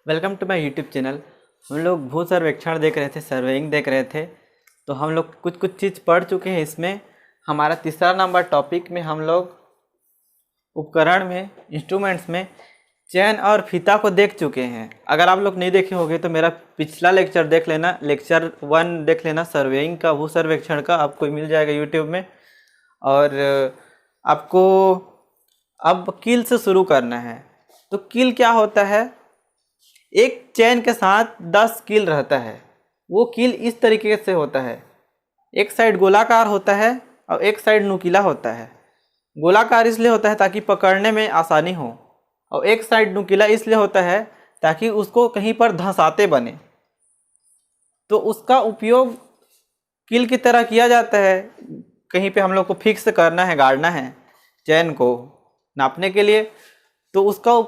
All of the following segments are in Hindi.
Welcome to my YouTube channel. हम लोग भू सर्वेक्षण देख रहे थे, सर्वेइंग देख रहे थे। तो हम लोग कुछ चीज़ पढ़ चुके हैं। इसमें हमारा तीसरा नंबर टॉपिक में हम लोग उपकरण में, इंस्ट्रूमेंट्स में चैन और फीता को देख चुके हैं। अगर आप लोग नहीं देखे होंगे तो मेरा पिछला लेक्चर देख लेना, लेक्चर 1 देख लेना सर्वेइंग का, भू सर्वेक्षण का, आपको मिल जाएगा यूट्यूब में। और आपको अब कील से शुरू करना है। तो कील क्या होता है? एक चैन के साथ 10 कील रहता है। वो कील इस तरीके से होता है, एक साइड गोलाकार होता है और एक साइड नुकीला होता है। गोलाकार इसलिए होता है ताकि पकड़ने में आसानी हो, और एक साइड नुकीला इसलिए होता है ताकि उसको कहीं पर धंसाते बने। तो उसका उपयोग कील की तरह किया जाता है। कहीं पे हम लोग को फिक्स करना है, गाड़ना है चैन को नापने के लिए, तो उसका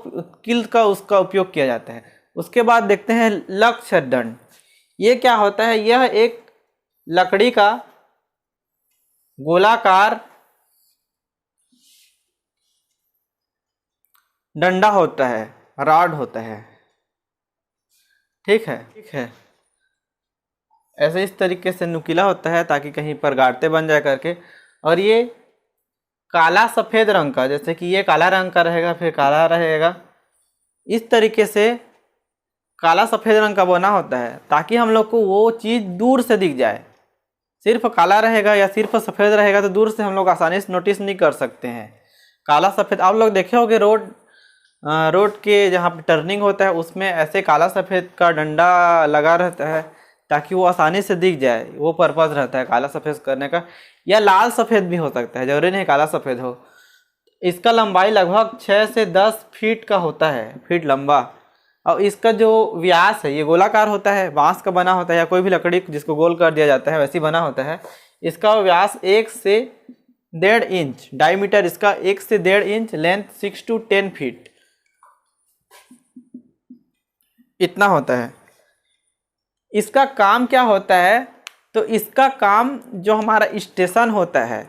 कील का उसका उपयोग किया जाता है। उसके बाद देखते हैं लक्ष्य दंड। ये क्या होता है? यह एक लकड़ी का गोलाकार डंडा होता है, रॉड होता है। ठीक है। ऐसे इस तरीके से नुकीला होता है ताकि कहीं पर गाड़ते बन जाए करके। और ये काला सफ़ेद रंग का, जैसे कि ये काला रंग का रहेगा, फिर काला रहेगा, इस तरीके से काला सफ़ेद रंग का बना होता है ताकि हम लोग को वो चीज़ दूर से दिख जाए। सिर्फ काला रहेगा या सिर्फ सफ़ेद रहेगा तो दूर से हम लोग आसानी से नोटिस नहीं कर सकते हैं। काला सफ़ेद आप लोग देखे होंगे रोड के जहाँ पे टर्निंग होता है उसमें ऐसे काला सफ़ेद का डंडा लगा रहता है ताकि वो आसानी से दिख जाए। वो पर्पज़ रहता है काला सफ़ेद करने का। या लाल सफ़ेद भी हो सकता है, जरूरी नहीं काला सफ़ेद हो। इसका लंबाई लगभग 6 से 10 फीट का होता है, फीट लंबा। और इसका जो व्यास है, ये गोलाकार होता है, बांस का बना होता है या कोई भी लकड़ी जिसको गोल कर दिया जाता है वैसे बना होता है। इसका व्यास 1 से 1.5 इंच, डायमीटर इसका 1 से 1.5 इंच, लेंथ 6 to 10 फीट इतना होता है। इसका काम क्या होता है? तो इसका काम जो हमारा स्टेशन होता है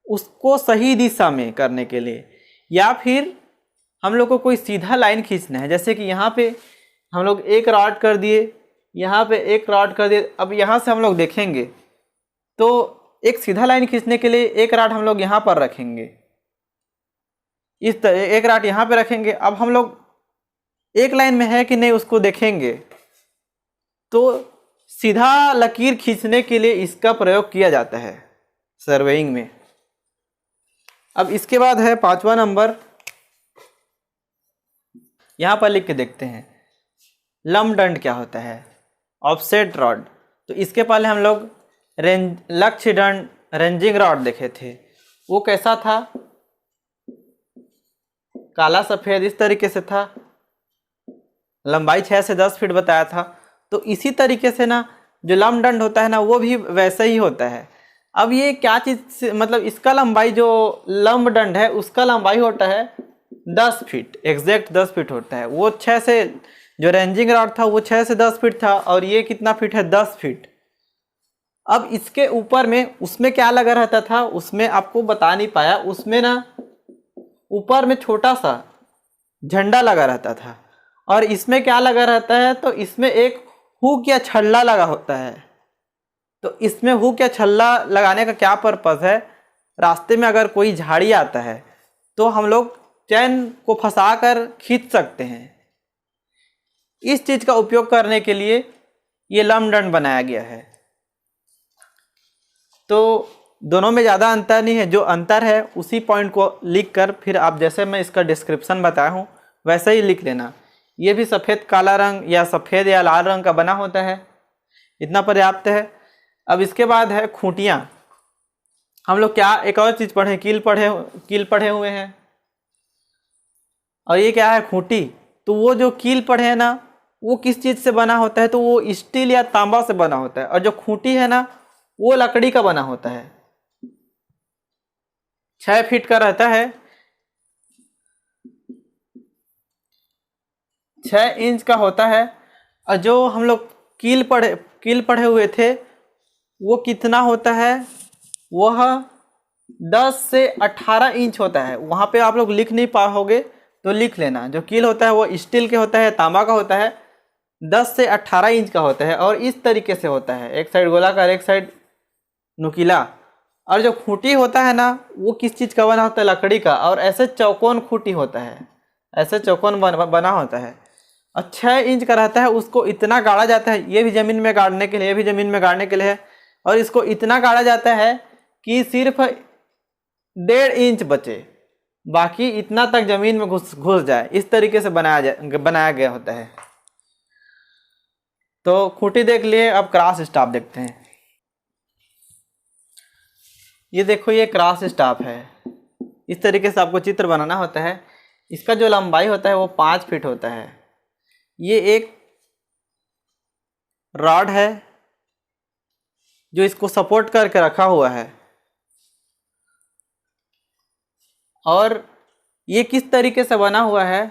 उसको सही दिशा में करने के लिए, या फिर हम लोग को कोई सीधा लाइन खींचना है। जैसे कि यहाँ पे हम लोग एक रॉड कर दिए, यहाँ पे एक रॉड कर दिए। अब यहाँ से हम लोग देखेंगे तो एक सीधा लाइन खींचने के लिए एक रॉड हम लोग यहाँ पर रखेंगे, इस तरह एक रॉड यहाँ पे रखेंगे। अब हम लोग एक लाइन में है कि नहीं उसको देखेंगे। तो सीधा लकीर खींचने के लिए इसका प्रयोग किया जाता है सर्वेइंग में। अब इसके बाद है 5वां नंबर, यहाँ पर लिख के देखते हैं लंब दंड क्या होता है, ऑफसेट रॉड। तो इसके पहले हम लोग लक्ष्य दंड, रेंजिंग रॉड देखे थे। वो कैसा था? काला सफ़ेद इस तरीके से था, लंबाई 6 से 10 फीट बताया था। तो इसी तरीके से ना जो लंब दंड होता है ना वो भी वैसा ही होता है। अब ये क्या चीज़, मतलब इसका लंबाई, जो लंब दंड है उसका लंबाई होता है 10 फीट, एग्जैक्ट 10 फीट होता है। वो 6 से, जो रेंजिंग रॉड था वो 6 से 10 फीट था, और ये कितना फीट है? 10 फीट। अब इसके ऊपर में उसमें क्या लगा रहता था, उसमें आपको बता नहीं पाया, उसमें ना ऊपर में छोटा सा झंडा लगा रहता था। और इसमें क्या लगा रहता है? तो इसमें एक हुक या छल्ला लगा होता है। तो इसमें हुक या छल्ला लगाने का क्या पर्पज़ है? रास्ते में अगर कोई झाड़ी आता है तो हम लोग चैन को फंसाकर खींच सकते हैं। इस चीज़ का उपयोग करने के लिए ये लंब दंड बनाया गया है। तो दोनों में ज़्यादा अंतर नहीं है, जो अंतर है उसी पॉइंट को लिख कर फिर आप, जैसे मैं इसका डिस्क्रिप्शन बताया हूँ वैसे ही लिख लेना। ये भी सफ़ेद काला रंग या सफ़ेद या लाल रंग का बना होता है, इतना पर्याप्त है। अब इसके बाद है खूंटियाँ। हम लोग क्या एक और चीज़ पढ़े, कील पढ़े हुए हैं। और ये क्या है? खूंटी। तो वो जो कील पढ़े हैं ना वो किस चीज़ से बना होता है? तो वो स्टील या तांबा से बना होता है। और जो खूंटी है ना वो लकड़ी का बना होता है, 6 फीट का रहता है, 6 इंच का होता है। और जो हम लोग कील पढ़े हुए थे वो कितना होता है? वह 10 से 18 इंच होता है। वहाँ पे आप लोग लिख नहीं पाओगे तो लिख लेना। जो कील होता है वो स्टील के होता है, तांबा का होता है। 10 से 18 इंच का होता है और इस तरीके से होता है, एक साइड गोलाकार एक साइड नुकीला। और जो खूंटी होता है ना वो किस चीज़ का बना होता है, लकड़ी का, और ऐसे चौकोन खूंटी होता है, ऐसे चौकोन बना होता है और 6 इंच का रहता है। उसको इतना गाड़ा जाता है, ये भी ज़मीन में गाड़ने के लिए, ये भी ज़मीन में गाड़ने के लिए है, और इसको इतना गाड़ा जाता है कि सिर्फ 1.5 इंच बचे, बाकी इतना तक ज़मीन में घुस जाए, इस तरीके से बनाया गया होता है। तो खूंटी देख लिए, अब क्रॉस स्टाफ देखते हैं। ये देखो, ये क्रॉस स्टाफ है। इस तरीके से आपको चित्र बनाना होता है। इसका जो लंबाई होता है वो 5 फीट होता है। ये एक रॉड है जो इसको सपोर्ट करके रखा हुआ है, और ये किस तरीके से बना हुआ है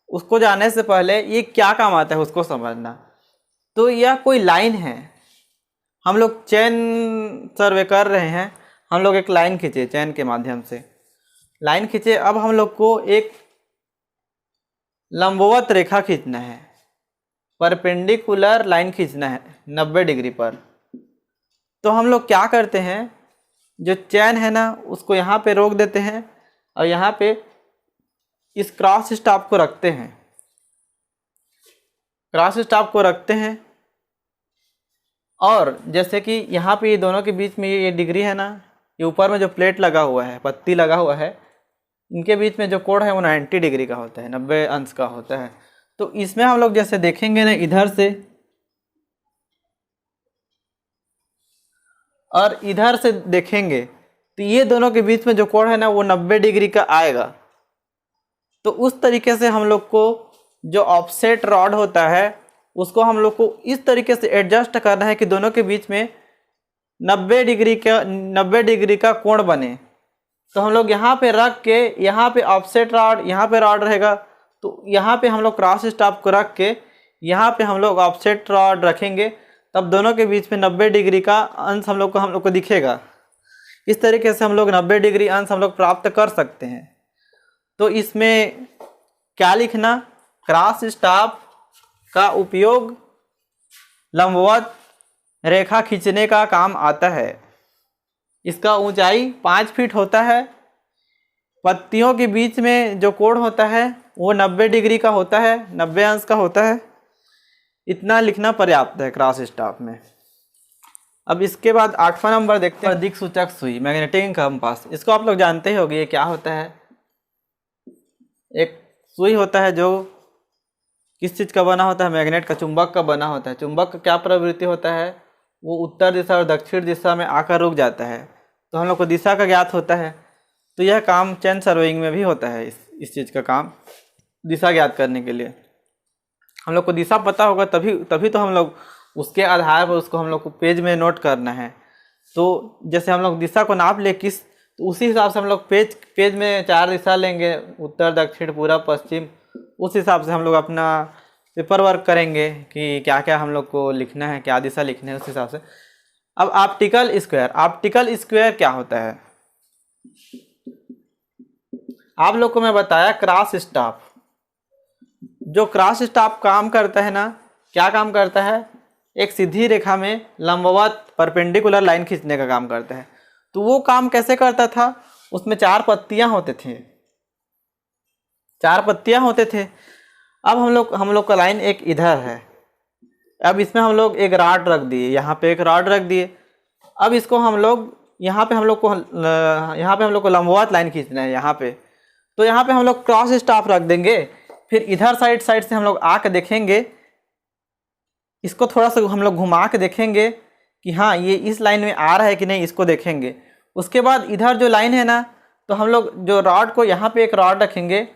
उसको जानने से पहले ये क्या काम आता है उसको समझना। तो यह कोई लाइन है, हम लोग चैन सर्वे कर रहे हैं, हम लोग एक लाइन खींचे चैन के माध्यम से, लाइन खींचे। अब हम लोग को एक लंबवत रेखा खींचना है, परपेंडिकुलर लाइन खींचना है 90 डिग्री पर। तो हम लोग क्या करते हैं, जो चैन है ना उसको यहाँ पे रोक देते हैं और यहाँ पे इस क्रॉस स्टाफ को रखते हैं, क्रॉस स्टाफ को रखते हैं। और जैसे कि यहाँ पे ये दोनों के बीच में ये डिग्री है ना, ये ऊपर में जो प्लेट लगा हुआ है, पत्ती लगा हुआ है, इनके बीच में जो कोण है वो 90 डिग्री का होता है, 90 अंश का होता है। तो इसमें हम लोग जैसे देखेंगे ना इधर से और इधर से देखेंगे तो ये दोनों के बीच में जो कोण है ना वो 90 डिग्री का आएगा। तो उस तरीके से हम लोग को जो ऑफसेट रॉड होता है उसको हम लोग को इस तरीके से एडजस्ट करना है कि दोनों के बीच में 90 डिग्री का कोण बने। तो हम लोग यहाँ पे रख के, यहाँ पे ऑफसेट रॉड, यहाँ पे रॉड रहेगा, तो यहाँ पे हम लोग क्रॉस स्टाफ को रख के यहाँ पे हम लोग ऑफसेट रॉड रखेंगे, तब दोनों के बीच में 90 डिग्री का अंश हम लोग को दिखेगा। इस तरीके से हम लोग 90 डिग्री अंश हम लोग प्राप्त कर सकते हैं। तो इसमें क्या लिखना, क्रॉस स्टाफ का उपयोग लंबवत रेखा खींचने का काम आता है। इसका ऊंचाई 5 फीट होता है। पत्तियों के बीच में जो कोण होता है वो 90 डिग्री का होता है, 90 अंश का होता है। इतना लिखना पर्याप्त है क्रॉस स्टाफ में। अब इसके बाद 8वां नंबर देखते हैं, दिक्सूचक सुई, मैग्नेटिक कंपास। इसको आप लोग जानते ही होंगे, ये क्या होता है, एक सुई होता है जो किस चीज़ का बना होता है, मैग्नेट का, चुंबक का बना होता है। चुंबक का क्या प्रवृत्ति होता है, वो उत्तर दिशा और दक्षिण दिशा में आकर रुक जाता है, तो हम लोग को दिशा का ज्ञात होता है। तो यह काम चैन सर्वेइंग में भी होता है, इस चीज़ का काम दिशा ज्ञात करने के लिए। हम लोग को दिशा पता होगा तभी तो हम लोग उसके आधार पर उसको हम लोग को पेज में नोट करना है। तो जैसे हम लोग दिशा को नाप ले तो उसी हिसाब से हम लोग पेज में 4 दिशा लेंगे, उत्तर दक्षिण पूरब पश्चिम, उस हिसाब से हम लोग अपना पेपर वर्क करेंगे कि क्या क्या हम लोग को लिखना है, क्या दिशा लिखना है, उस हिसाब से। अब ऑप्टिकल स्क्वायर क्या होता है, आप लोग को मैं बताया क्रॉस स्टाफ। जो क्रॉस स्टाफ काम करता है ना, क्या काम करता है, एक सीधी रेखा में लंबवत परपेंडिकुलर लाइन खींचने का काम करता है। तो वो काम कैसे करता था, उसमें 4 पत्तियां होते थे, 4 पत्तियां होते थे। अब हम लोग का लाइन एक इधर है, अब इसमें हम लोग एक रॉड रख दिए, यहाँ पे एक रॉड रख दिए। अब इसको हम लोग यहाँ पे हम लोग को लंबवत लाइन खींचना है यहाँ पे, तो यहाँ पे हम लोग क्रॉस स्टाफ रख देंगे। फिर इधर साइड से हम लोग आके देखेंगे, इसको थोड़ा सा हम लोग घुमा के देखेंगे कि हाँ ये इस लाइन में आ रहा है कि नहीं, इसको देखेंगे। उसके बाद इधर जो लाइन है ना, तो हम लोग जो रॉड को यहाँ पे एक रॉड रखेंगे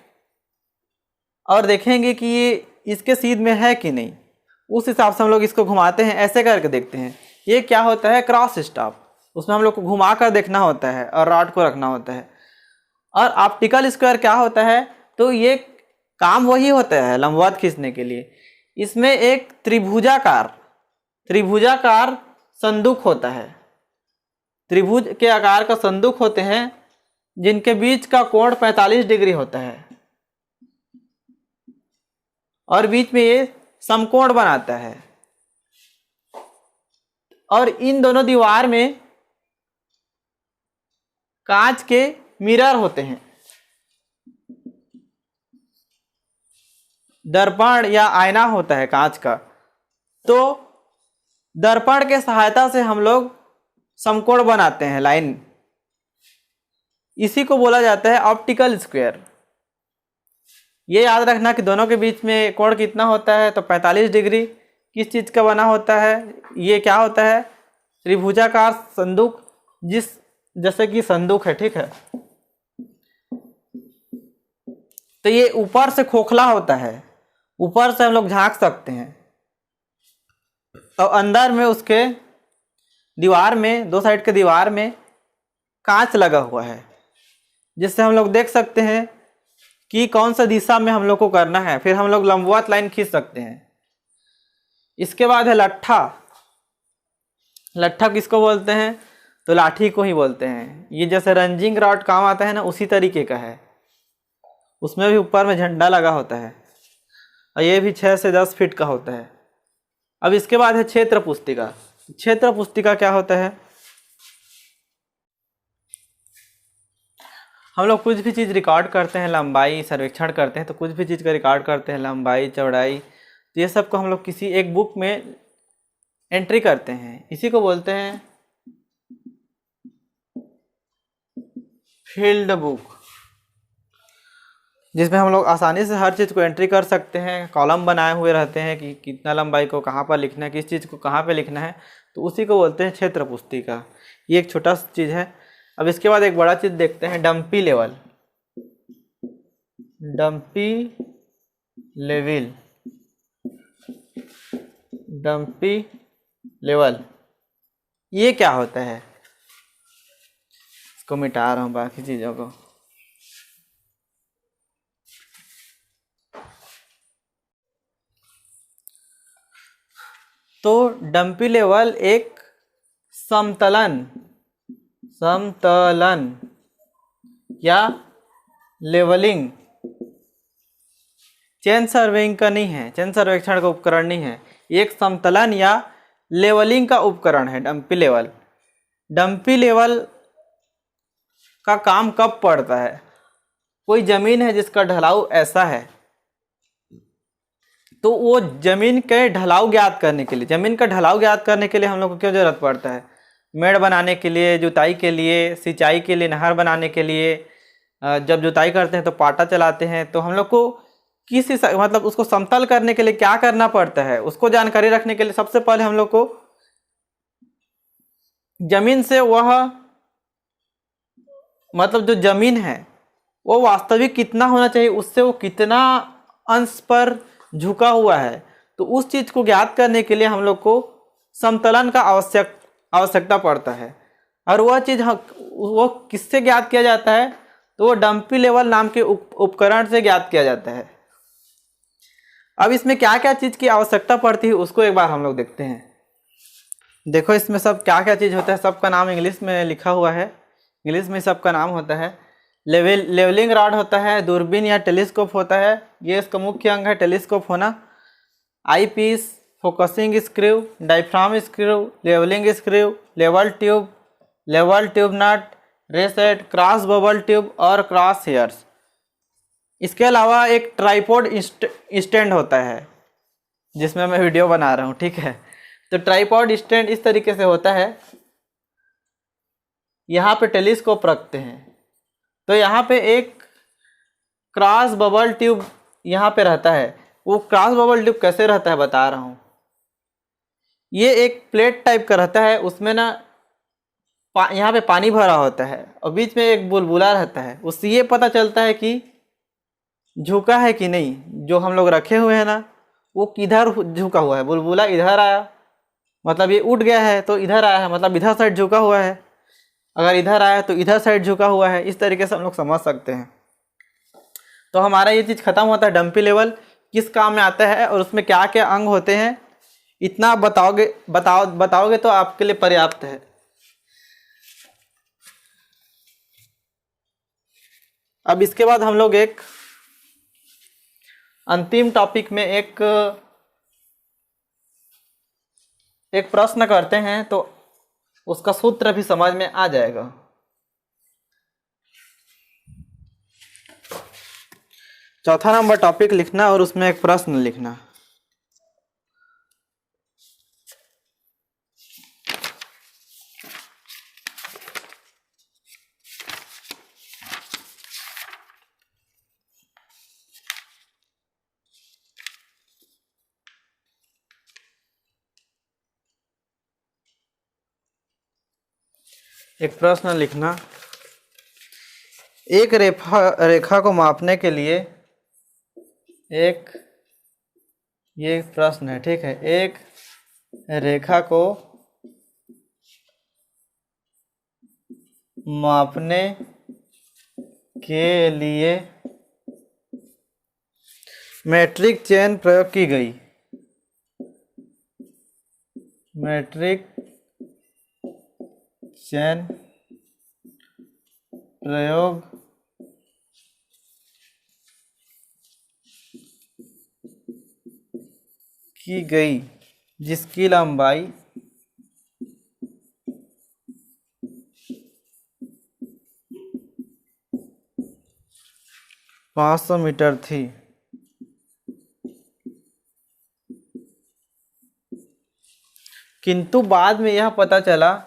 और देखेंगे कि ये इसके सीध में है कि नहीं, उस हिसाब से हम लोग इसको घुमाते हैं, ऐसे करके देखते हैं। ये क्या होता है, क्रॉस स्टाफ। उसमें हम लोग को घुमा कर देखना होता है और रॉड को रखना होता है। और ऑप्टिकल स्क्वायर क्या होता है, तो ये काम वही होता है लंबवत खींचने के लिए। इसमें एक त्रिभुजाकार संदूक होता है, त्रिभुज के आकार का संदूक होते हैं जिनके बीच का कोण 45 डिग्री होता है और बीच में ये समकोण बनाता है और इन दोनों दीवार में कांच के मिरर होते हैं। दर्पण या आईना होता है कांच का। तो दर्पण के सहायता से हम लोग समकोण बनाते हैं, लाइन। इसी को बोला जाता है ऑप्टिकल स्क्वायर। ये याद रखना कि दोनों के बीच में कोण कितना होता है, तो 45 डिग्री। किस चीज़ का बना होता है? ये क्या होता है? त्रिभुजाकार संदूक, जैसे कि संदूक है, ठीक है। तो ये ऊपर से खोखला होता है, ऊपर से हम लोग झांक सकते हैं और अंदर में उसके दीवार में, दो साइड के दीवार में कांच लगा हुआ है, जिससे हम लोग देख सकते हैं कि कौन सा दिशा में हम लोग को करना है। फिर हम लोग लंबवत लाइन खींच सकते हैं। इसके बाद है लट्ठा। लट्ठा किसको बोलते हैं? तो लाठी को ही बोलते हैं। ये जैसे रंजिंग रॉड काम आता है ना, उसी तरीके का है। उसमें भी ऊपर में झंडा लगा होता है और ये भी 6 से 10 फीट का होता है। अब इसके बाद है क्षेत्र पुस्तिका। क्षेत्र पुस्तिका क्या होता है? हम लोग कुछ भी चीज़ रिकॉर्ड करते हैं, लंबाई सर्वेक्षण करते हैं, तो कुछ भी चीज़ का रिकॉर्ड करते हैं, लंबाई, चौड़ाई, तो ये सब को हम लोग किसी एक बुक में एंट्री करते हैं। इसी को बोलते हैं फील्ड बुक, जिसमें हम लोग आसानी से हर चीज़ को एंट्री कर सकते हैं। कॉलम बनाए हुए रहते हैं कि कितना लंबाई को कहाँ पर लिखना है, किस चीज़ को कहाँ पर लिखना है, तो उसी को बोलते हैं क्षेत्र पुस्तिका। ये एक छोटा सा चीज़ है। अब इसके बाद एक बड़ा चीज़ देखते हैं, dumpy level. Dumpy level, dumpy level, ये क्या होता है? इसको मिटा रहा हूँ बाकी चीज़ों को। तो डंपी लेवल एक समतलन या लेवलिंग, चेन सर्वेइंग का नहीं है, चेन सर्वेक्षण का उपकरण नहीं है। एक समतलन या लेवलिंग का उपकरण है डंपी लेवल। डंपी लेवल का काम कब पड़ता है? कोई जमीन है जिसका ढलाव ऐसा है, तो वो जमीन के ढलाव ज्ञात करने के लिए, जमीन का ढलाव ज्ञात करने के लिए हम लोग को क्यों जरूरत पड़ता है? मेड़ बनाने के लिए, जुताई के लिए, सिंचाई के लिए, नहर बनाने के लिए। जब जुताई करते हैं तो पाटा चलाते हैं। तो हम लोग को किस मतलब उसको समतल करने के लिए क्या करना पड़ता है, उसको जानकारी रखने के लिए सबसे पहले हम लोग को जमीन से वह मतलब जो जमीन है वो वास्तविक कितना होना चाहिए, उससे वो कितना अंश पर झुका हुआ है, तो उस चीज़ को ज्ञात करने के लिए हम लोग को समतलन का आवश्यकता पड़ता है। और वह चीज़ वो किससे ज्ञात किया जाता है? तो वो डंपी लेवल नाम के उपकरण से ज्ञात किया जाता है। अब इसमें क्या क्या चीज़ की आवश्यकता पड़ती है उसको एक बार हम लोग देखते हैं। देखो इसमें सब क्या क्या चीज़ होता है, सबका नाम इंग्लिश में लिखा हुआ है। इंग्लिश में सबका नाम होता है। लेवलिंग रॉड होता है, दूरबीन या टेलीस्कोप होता है, ये इसका मुख्य अंग है, टेलीस्कोप होना। Eyepiece, focusing screw, diaphragm screw, levelling screw, level tube nut, ray shade, cross bubble tube और क्रॉस हेयर्स। इसके अलावा एक ट्राइपॉड स्टैंड होता है, जिसमें मैं वीडियो बना रहा हूँ, ठीक है। तो ट्राइपॉड स्टैंड इस तरीके से होता है। यहाँ पे टेलीस्कोप रखते हैं, तो यहाँ पे एक क्रॉस बबल ट्यूब यहाँ पे रहता है। वो क्रॉस बबल ट्यूब कैसे रहता है बता रहा हूँ। ये एक प्लेट टाइप का रहता है, उसमें ना यहाँ पे पानी भरा होता है और बीच में एक बुलबुला रहता है। उससे ये पता चलता है कि झुका है कि नहीं। जो हम लोग रखे हुए हैं ना, वो किधर झुका हुआ है। बुलबुला इधर आया मतलब ये उठ गया है, तो इधर आया है मतलब इधर साइड झुका हुआ है। अगर इधर आया तो इधर साइड झुका हुआ है। इस तरीके से हम लोग समझ सकते हैं। तो हमारा ये चीज़ खत्म होता है। डंपी लेवल किस काम में आता है और उसमें क्या क्या अंग होते हैं, इतना बताओगे तो आपके लिए पर्याप्त है। अब इसके बाद हम लोग एक अंतिम टॉपिक में एक एक प्रश्न करते हैं तो उसका सूत्र भी समझ में आ जाएगा। चौथा नंबर टॉपिक लिखना और उसमें एक प्रश्न लिखना। एक प्रश्न लिखना। एक रेखा को मापने के लिए ये प्रश्न है, ठीक है। एक रेखा को मापने के लिए मीट्रिक चेन प्रयोग की गई। मीट्रिक चेन प्रयोग की गई जिसकी लंबाई 500 मीटर थी। किंतु बाद में यह पता चला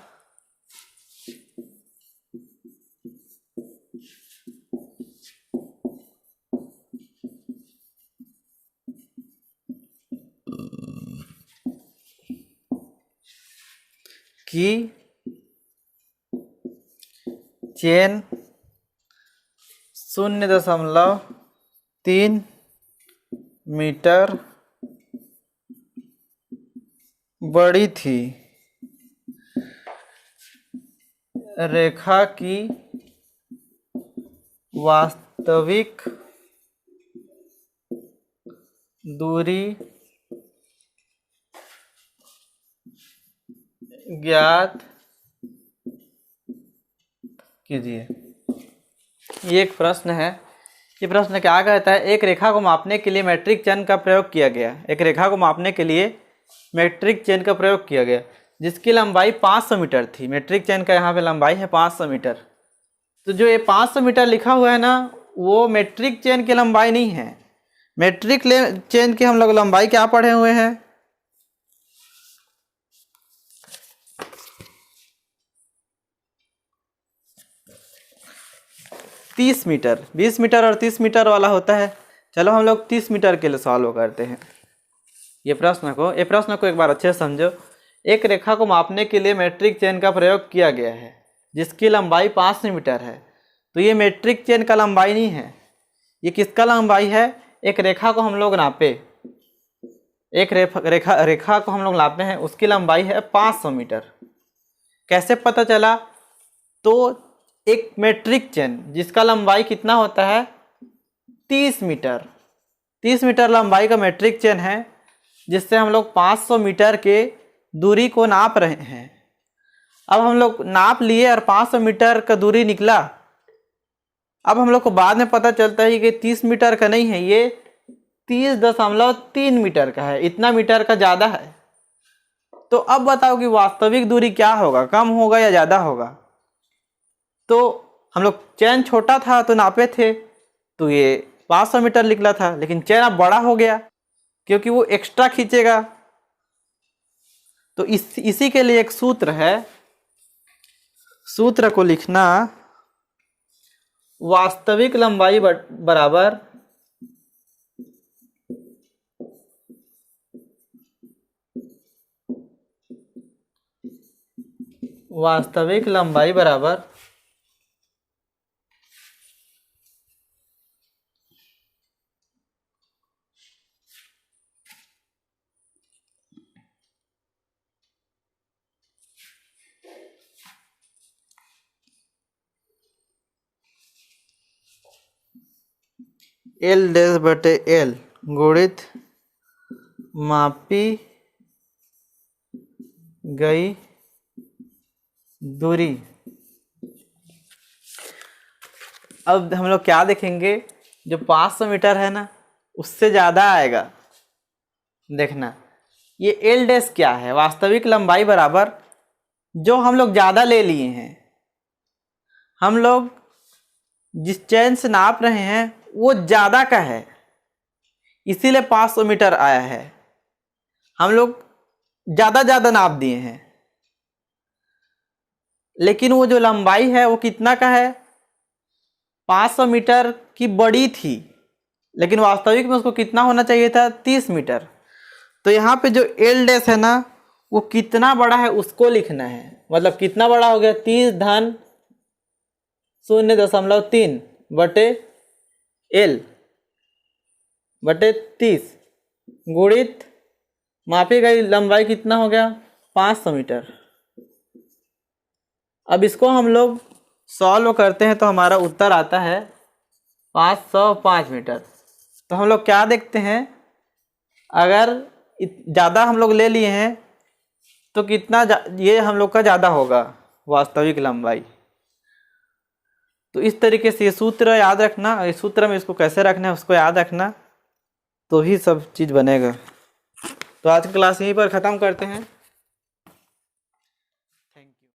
कि चेन 0.3 मीटर बड़ी थी। रेखा की वास्तविक दूरी ज्ञात कीजिए। ये एक प्रश्न है। ये प्रश्न क्या कहता है? एक रेखा को मापने के लिए मीट्रिक चेन का प्रयोग किया गया। एक रेखा को मापने के लिए मीट्रिक चेन का प्रयोग किया गया जिसकी लंबाई 500 मीटर थी। मीट्रिक चेन का यहाँ पे लंबाई है 500 मीटर। तो जो ये 500 मीटर लिखा हुआ है ना, वो मीट्रिक चेन की लंबाई नहीं है। मीट्रिक चेन की हम लोग लंबाई क्या पढ़े हुए हैं? 30 मीटर। 20 मीटर और 30 मीटर वाला होता है। चलो हम लोग 30 मीटर के लिए सॉल्व करते हैं ये प्रश्न को एक बार अच्छे से समझो। एक रेखा को मापने के लिए मीट्रिक चेन का प्रयोग किया गया है जिसकी लंबाई 500 मीटर है। तो ये मीट्रिक चेन का लंबाई नहीं है, ये किसका लंबाई है? एक रेखा को हम लोग नापे, एक रेखा को हम लोग नापे हैं, उसकी लंबाई है 500 मीटर। कैसे पता चला? तो एक मीट्रिक चेन जिसका लंबाई कितना होता है? 30 मीटर। 30 मीटर लंबाई का मीट्रिक चेन है जिससे हम लोग 500 मीटर के दूरी को नाप रहे हैं। अब हम लोग नाप लिए और 500 मीटर का दूरी निकला। अब हम लोग को बाद में पता चलता है कि 30 मीटर का नहीं है, ये 30.3 मीटर का है। इतना मीटर का ज़्यादा है। तो अब बताओ कि वास्तविक दूरी क्या होगा, कम होगा या ज़्यादा होगा? तो हम लोग चेन छोटा था तो नापे थे तो ये 500 मीटर निकला था, लेकिन चेन अब बड़ा हो गया क्योंकि वो एक्स्ट्रा खींचेगा। तो इसी के लिए एक सूत्र है। सूत्र को लिखना, वास्तविक लंबाई बराबर वास्तविक लंबाई बराबर L-L गुणित मापी गई दूरी। अब हम लोग क्या देखेंगे? जो 500 मीटर है ना, उससे ज़्यादा आएगा। देखना, ये एल डैश क्या है, वास्तविक लंबाई बराबर जो हम लोग ज़्यादा ले लिए हैं, हम लोग जिस चैन से नाप रहे हैं वो ज़्यादा का है, इसीलिए 500 मीटर आया है। हम लोग ज़्यादा नाप दिए हैं, लेकिन वो जो लंबाई है वो कितना का है, 500 मीटर की बड़ी थी, लेकिन वास्तविक में उसको कितना होना चाहिए था, 30 मीटर। तो यहाँ पे जो एल डैश है ना, वो कितना बड़ा है उसको लिखना है। मतलब कितना बड़ा हो गया, 30.0.3 बटे एल बटे 30 गुणित मापी गई लंबाई कितना हो गया, 500 मीटर। अब इसको हम लोग सॉल्व करते हैं तो हमारा उत्तर आता है 505 मीटर। तो हम लोग क्या देखते हैं, अगर ज़्यादा हम लोग ले लिए हैं तो कितना ये हम लोग का ज़्यादा होगा वास्तविक लंबाई। तो इस तरीके से ये सूत्र याद रखना, इस सूत्र में इसको कैसे रखना है उसको याद रखना, तो ही सब चीज़ बनेगा। तो आज की क्लास यहीं पर ख़त्म करते हैं।